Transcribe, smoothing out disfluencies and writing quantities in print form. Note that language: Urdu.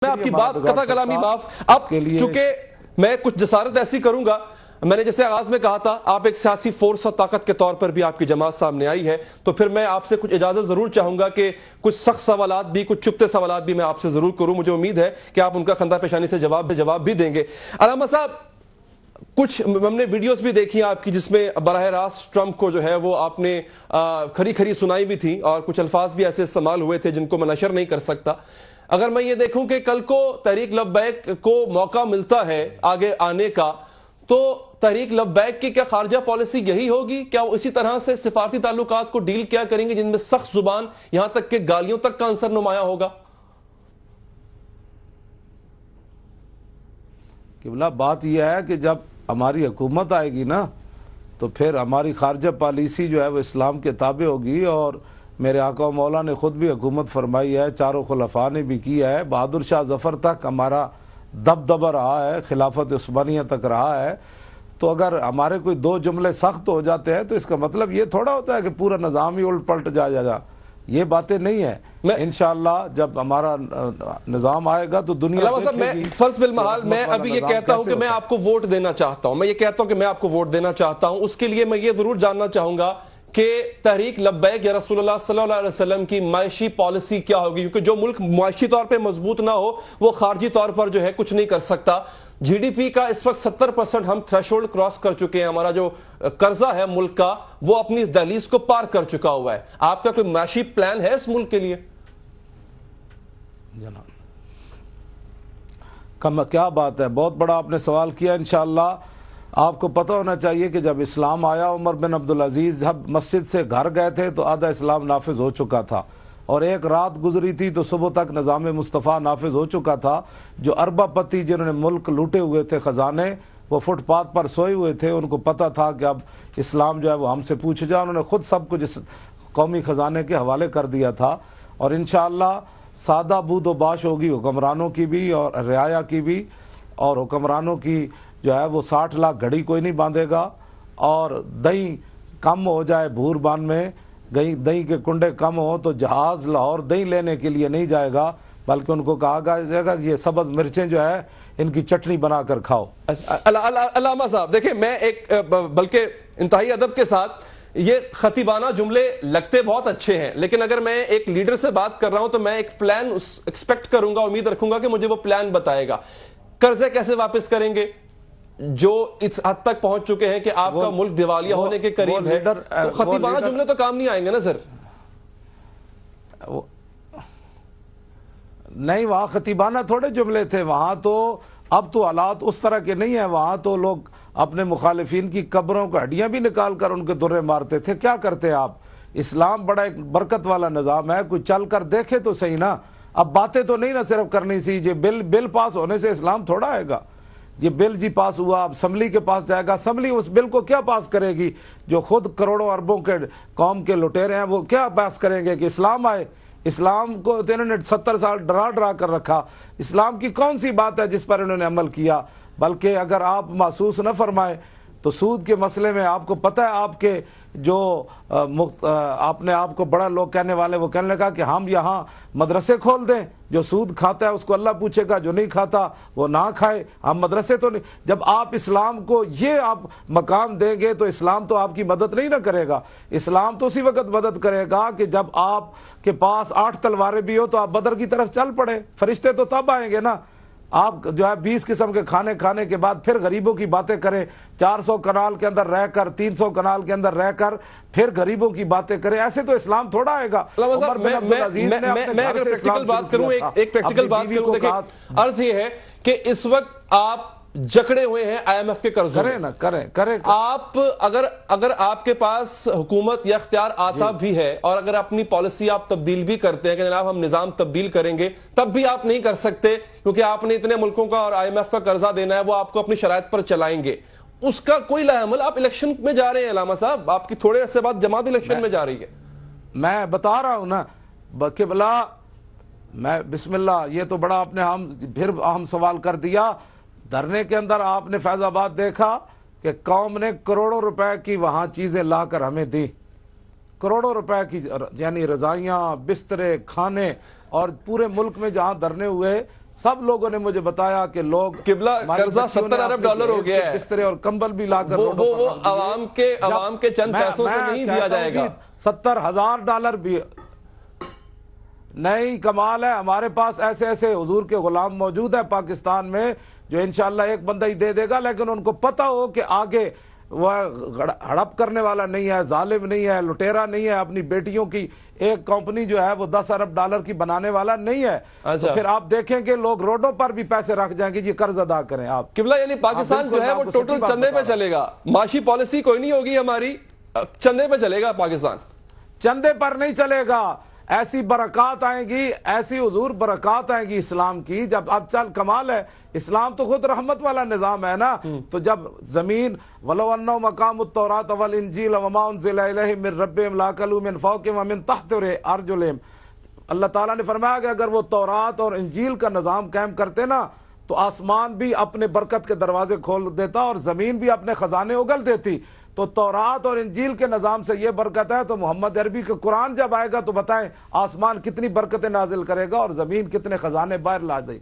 میں آپ کی بات قطع کلامی معاف. اب چونکہ میں کچھ جسارت ایسی کروں گا، میں نے جیسے آغاز میں کہا تھا آپ ایک سیاسی فورس اور طاقت کے طور پر بھی آپ کی جماعت سامنے آئی ہے، تو پھر میں آپ سے کچھ اجازت ضرور چاہوں گا کہ کچھ سخت سوالات بھی، کچھ چپتے سوالات بھی میں آپ سے ضرور کروں. مجھے امید ہے کہ آپ ان کا خندہ پیشانی سے جواب بھی دیں گے. علامہ صاحب، کچھ ہم نے ویڈیوز بھی دیکھی آپ کی جس میں براہ راست ٹرمپ کو جو ہے وہ آپ نے کھری سنائی بھی تھی، اور کچھ الفاظ بھی ایسے استعمال ہوئے تھے جن کو میں نشر نہیں کر سکتا. اگر میں یہ دیکھوں کہ کل کو تحریک لبیک کو موقع ملتا ہے آگے آنے کا، تو تحریک لبیک کی کیا خارجہ پالیسی یہی ہوگی؟ کیا وہ اسی طرح سے سفارتی تعلقات کو ڈیل کیا کریں گے جن میں سخت زبان، یہاں تک کہ گالیوں تک کا عنصر نمایاں ہوگا؟ قبلہ بات یہ ہے کہ جب ہماری حکومت آئے گی نا تو پھر ہماری خارجہ پالیسی جو ہے وہ اسلام کے تابع ہوگی. اور میرے آقا و مولا نے خود بھی حکومت فرمائی ہے، چاروں خلفاء نے بھی کی ہے، بہادر شاہ ظفر تک ہمارا دبدبہ رہا ہے، خلافت عثمانیہ تک رہا ہے. تو اگر ہمارے کوئی دو جملے سخت ہو جاتے ہیں تو اس کا مطلب یہ تھوڑا ہوتا ہے کہ پورا نظام ہی الٹ پلٹ جائے گا. یہ باتیں نہیں ہیں. انشاءاللہ جب ہمارا نظام آئے گا تو دنیا علامہ صاحب، میں فرض بالمحال میں ابھی یہ کہتا ہوں کہ میں آپ کو ووٹ دینا چاہتا ہوں، اس کے لیے میں یہ ضرور جاننا چاہوں گا کہ تحریک لبیک یا رسول اللہ صلی اللہ علیہ وسلم کی معاشی پالیسی کیا ہوگی؟ کیونکہ جو ملک معاشی طور پہ مضبوط نہ ہو وہ خارجی طور پر جو ہے کچھ نہیں کر سکتا. جی ڈی پی کا اس وقت 70% ہم تھریشولڈ کراس کر چکے ہیں. ہمارا جو قرضہ ہے ملک کا وہ اپنی اس دہلیز کو پار کر چکا ہوا ہے. آپ کا کوئی معاشی پلان ہے اس ملک کے لیے؟ جناب کیا بات ہے، بہت بڑا آپ نے سوال کیا. انشاءاللہ آپ کو پتہ ہونا چاہیے کہ جب اسلام آیا، عمر بن عبدالعزیز جب مسجد سے گھر گئے تھے تو آدھا اسلام نافذ ہو چکا تھا، اور ایک رات گزری تھی تو صبح تک نظام مصطفیٰ نافذ ہو چکا تھا. جو اربہ پتی جنہوں نے ملک لوٹے ہوئے تھے خزانے، وہ فٹ پاتھ پر سوئے ہوئے تھے. ان کو پتہ تھا کہ اب اسلام جو ہے وہ ہم سے پوچھ جائے. انہوں نے خود سب کچھ اس قومی خزانے کے حوالے کر دیا تھا. اور انشاءاللہ سادہ بود و باش ہوگی حکمرانوں کی بھی اور رعایا کی بھی. اور حکمرانوں کی جو ہے وہ 60 لاکھ گھڑی کوئی نہیں باندھے گا. اور دہی کم ہو جائے بھور بان میں، دہی کے کنڈے کم ہو تو جہاز لاہور دہی لینے کے لیے نہیں جائے گا، بلکہ ان کو کہا جائے گا یہ سبز مرچیں جو ہے ان کی چٹنی بنا کر کھاؤ. علامہ صاحب دیکھیں، میں ایک بلکہ انتہائی ادب کے ساتھ، یہ خطیبانہ جملے لگتے بہت اچھے ہیں، لیکن اگر میں ایک لیڈر سے بات کر رہا ہوں تو میں ایک پلان ایکسپیکٹ کروں گا، امید رکھوں گا کہ مجھے وہ پلان بتائے گا. قرضے کیسے واپس کریں گے جو اس حد تک پہنچ چکے ہیں کہ آپ کا ملک دیوالیہ ہونے کے قریب ہے؟ تو خطیبانہ جملے تو کام نہیں آئیں گے نا سر؟ نہیں، وہاں خطیبانہ تھوڑے جملے تھے. وہاں تو اب تو حالات اس طرح کے نہیں ہیں. وہاں تو لوگ اپنے مخالفین کی قبروں کو ہڈیاں بھی نکال کر ان کے درے مارتے تھے. کیا کرتے آپ؟ اسلام بڑا ایک برکت والا نظام ہے، کوئی چل کر دیکھے تو صحیح نا. اب باتیں تو نہیں نہ صرف کرنی سی. یہ بل پاس ہونے سے اسلام تھوڑا آئے گا. یہ بل جی پاس ہوا، اب اسمبلی کے پاس جائے گا. اسمبلی اس بل کو کیا پاس کرے گی؟ جو خود کروڑوں اربوں کے قوم کے لٹیرے ہیں وہ کیا پاس کریں گے کہ اسلام آئے؟ اسلام کو انہوں نے 70 سال ڈرا کر رکھا. اسلام کی کون سی بات ہے جس پر انہوں نے عمل کیا؟ بلکہ اگر آپ محسوس نہ فرمائیں تو سود کے مسئلے میں آپ کو پتہ ہے، آپ کے جو آپ نے آپ کو بڑا لوگ کہنے والے، وہ کہنے لگا کہ ہم یہاں مدرسے کھول دیں، جو سود کھاتا ہے اس کو اللہ پوچھے گا، جو نہیں کھاتا وہ نہ کھائے. ہم مدرسے تو نہیں. جب آپ اسلام کو یہ آپ مقام دیں گے تو اسلام تو آپ کی مدد نہیں نہ کرے گا. اسلام تو اسی وقت مدد کرے گا کہ جب آپ کے پاس 8 تلواریں بھی ہو تو آپ بدر کی طرف چل پڑے. فرشتے تو تب آئیں گے نا. آپ جو ہے 20 قسم کے کھانے کھانے کے بعد پھر غریبوں کی باتیں کریں، 400 کنال کے اندر رہ کر، 300 کنال کے اندر رہ کر پھر غریبوں کی باتیں کریں. ایسے تو اسلام تھوڑا آئے گا. میں اگر پریکٹیکل بات کروں، ایک پریکٹیکل بات کروں، دیکھیں عرض یہ ہے کہ اس وقت آپ جکڑے ہوئے ہیں آئی ایم ایف کے قرضوں میں. کریں آپ اگر آپ کے پاس حکومت یا اختیار آتا بھی ہے اور اگر اپنی پالیسی آپ تبدیل بھی کرتے ہیں کہ جناب ہم نظام تبدیل کریں گے، تب بھی آپ نہیں کر سکتے کیونکہ آپ نے اتنے ملکوں کا اور آئی ایم ایف کا قرضہ دینا ہے، وہ آپ کو اپنی شرائط پر چلائیں گے. اس کا کوئی لاہ عمل. آپ الیکشن میں جا رہے ہیں علامہ صاحب، آپ کی تھوڑے عرصے بعد جماعت الیکشن میں جا رہی ہے. میں بتا رہا ہوں نا کہ بلا میں بسم اللہ، یہ تو بڑا آپ نے پھر اہم سوال کر دیا. دھرنے کے اندر آپ نے فیض آباد دیکھا کہ قوم نے کروڑوں روپے کی وہاں چیزیں لا کر ہمیں دی. کروڑوں روپے کی، یعنی رضائیاں، بسترے، کھانے. اور پورے ملک میں جہاں دھرنے ہوئے سب لوگوں نے مجھے بتایا کہ لوگ قبلہ قرضہ 70 ارب ڈالر ہو گیا ہے، بسترے اور کمبل بھی لا کر وہ عوام کے چند پیسوں سے نہیں دیا جائے گا، 70,000 ڈالر بھی نہیں. کمال ہے، ہمارے پاس ایسے ایسے حضور کے غلام موجود ہیں پاکستان میں جو انشاءاللہ ایک بندہ ہی دے دے گا، لیکن ان کو پتہ ہو کہ آگے وہ ہڑپ کرنے والا نہیں ہے، ظالم نہیں ہے، لٹیرا نہیں ہے، اپنی بیٹیوں کی ایک کمپنی جو ہے وہ 10 ارب ڈالر کی بنانے والا نہیں ہے. تو پھر آپ دیکھیں کہ لوگ روڈوں پر بھی پیسے رکھ جائیں گے، یہ قرض ادا کریں آپ. قبلہ یعنی پاکستان جو ہے وہ ٹوٹل چندے پہ چلے گا، معاشی پالیسی کوئی نہیں ہوگی ہماری، چندے پہ چلے گا پاکستان. چندے پر نہیں چلے گا، ایسی برکات آئیں گی، ایسی حضور برکات آئیں گی اسلام کی. جب اب چل کمال ہے، اسلام تو خود رحمت والا نظام ہے نا. تو جب زمین وَلَوْ أَنَّهُمْ أَقَامُوا التَّوْرَاةَ وَالْإِنْجِيلَ وَمَا أُنزِلَ إِلَيْهِم مِّن رَّبِّهِمْ لَأَكَلُوا مِن فَوْقِهِمْ وَمِن تَحْتِ أَرْجُلِهِمْ. اللہ تعالیٰ نے فرمایا کہ اگر وہ تورات اور انجیل کا نظام قائم کرتے نا تو آسمان بھی اپنے برکت کے دروازے کھول دیتا اور زمین بھی اپنے خزانے اگل دیتی. تو تورات اور انجیل کے نظام سے یہ برکت ہے، تو محمد عربی کا قرآن جب آئے گا تو بتائیں آسمان کتنی برکتیں نازل کرے گا اور زمین کتنے خزانے باہر لا دے گی.